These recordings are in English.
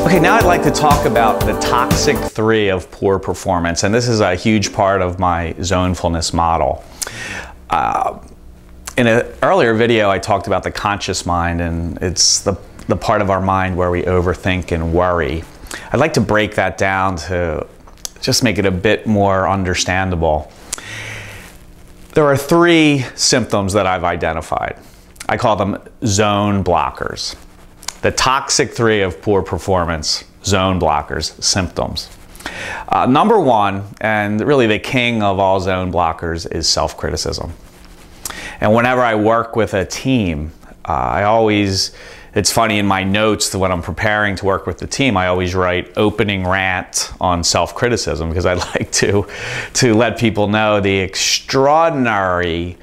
Okay, now I'd like to talk about the toxic 3 of poor performance, and this is a huge part of my Zonefulness model. In an earlier video, I talked about the conscious mind, and it's the part of our mind where we overthink and worry. I'd like to break that down to just make it a bit more understandable. There are 3 symptoms that I've identified. I call them zone blockers. The toxic 3 of poor performance, zone blockers, symptoms. Number 1, and really the king of all zone blockers, is self-criticism. And whenever I work with a team, it's funny, in my notes when I'm preparing to work with the team, I always write opening rant on self-criticism, because I like to let people know the extraordinary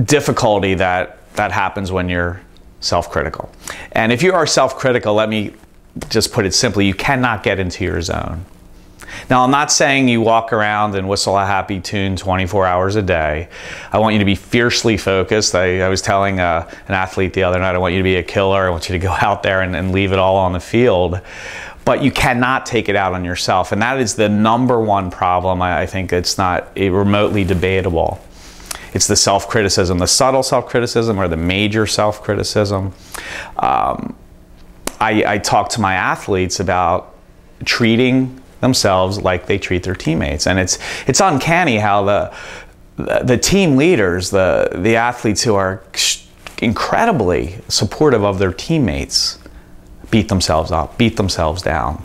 difficulty that happens when you're self-critical. And if you are self-critical, let me just put it simply, you cannot get into your zone. Now, I'm not saying you walk around and whistle a happy tune 24 hours a day. I want you to be fiercely focused. I was telling an athlete the other night, I want you to be a killer. I want you to go out there and leave it all on the field. But you cannot take it out on yourself. And that is the number 1 problem. I think it's not remotely debatable. It's the self-criticism, the subtle self-criticism or the major self-criticism. I talk to my athletes about treating themselves like they treat their teammates. And it's uncanny how the team leaders, the athletes who are incredibly supportive of their teammates, beat themselves up, beat themselves down.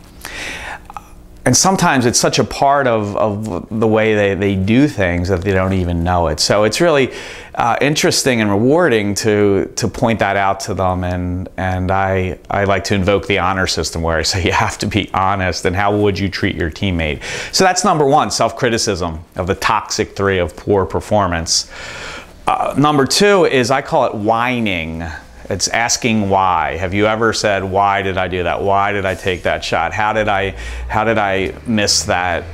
And sometimes it's such a part of the way they do things that they don't even know it. So it's really interesting and rewarding to point that out to them. And I like to invoke the honor system, where I say you have to be honest, and how would you treat your teammate? So that's number 1, self-criticism of the toxic 3 of poor performance. Number 2 is, I call it whining. It's asking why. Have you ever said, why did I do that? Why did I take that shot? How did I miss that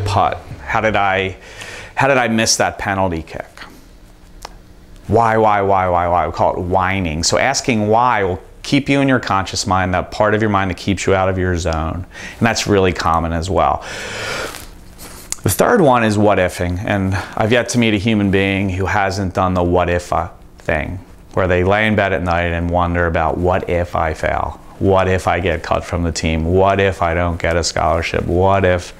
putt? How did I miss that penalty kick? Why? We call it whining. So asking why will keep you in your conscious mind, that part of your mind that keeps you out of your zone. And that's really common as well. The third one is what ifing. And I've yet to meet a human being who hasn't done the what if thing, where they lay in bed at night and wonder about, what if I fail? What if I get cut from the team? What if I don't get a scholarship? What if?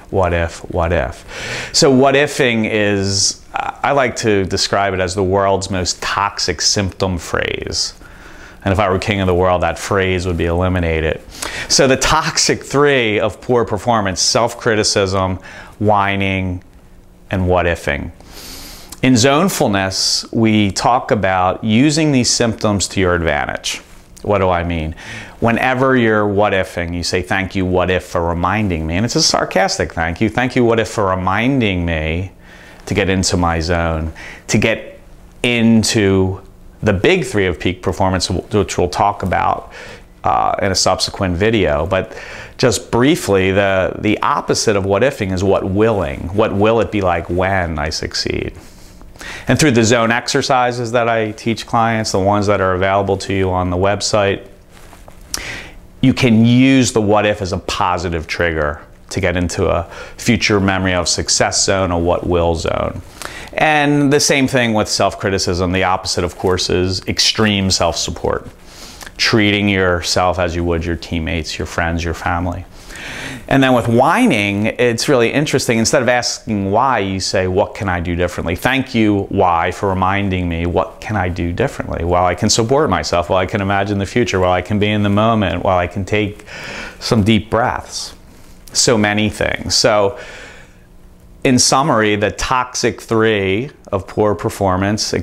So what ifing is, I like to describe it as the world's most toxic symptom phrase. And if I were king of the world, that phrase would be eliminated. So the toxic 3 of poor performance, self-criticism, whining, and what ifing. In Zonefulness, we talk about using these symptoms to your advantage. What do I mean? Whenever you're what ifing, you say, thank you, what if, for reminding me. And it's a sarcastic thank you. Thank you, what if, for reminding me to get into my zone, to get into the big 3 of peak performance, which we'll talk about in a subsequent video. But just briefly, the opposite of what ifing is what willing. What will it be like when I succeed? And through the zone exercises that I teach clients, the ones that are available to you on the website, you can use the what if as a positive trigger to get into a future memory of success zone, a what will zone. And the same thing with self-criticism. The opposite, of course, is extreme self-support, treating yourself as you would your teammates, your friends, your family. And then with whining, it's really interesting. Instead of asking why, you say, what can I do differently? Thank you, why, for reminding me. What can I do differently? Well, I can support myself. Well, I can imagine the future. Well, I can be in the moment. Well, I can take some deep breaths. So many things. So in summary, the toxic 3 of poor performance,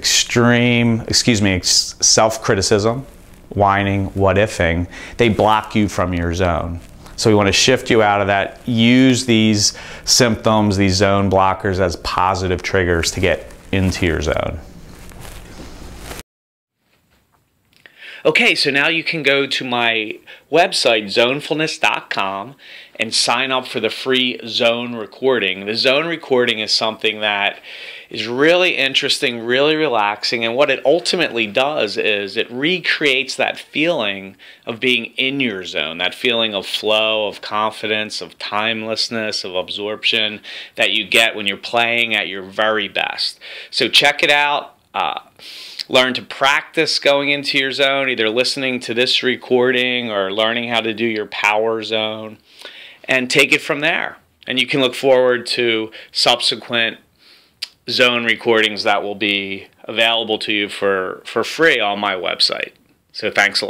self-criticism, whining, what ifing, they block you from your zone. So we want to shift you out of that. Use these symptoms, these zone blockers, as positive triggers to get into your zone. Okay, so now you can go to my website, zonefulness.com, and sign up for the free zone recording. The zone recording is something that is really interesting, really relaxing, and what it ultimately does is it recreates that feeling of being in your zone, that feeling of flow, of confidence, of timelessness, of absorption that you get when you're playing at your very best. So check it out. Learn to practice going into your zone, either listening to this recording or learning how to do your power zone, and take it from there. And you can look forward to subsequent zone recordings that will be available to you for free on my website. So thanks a lot.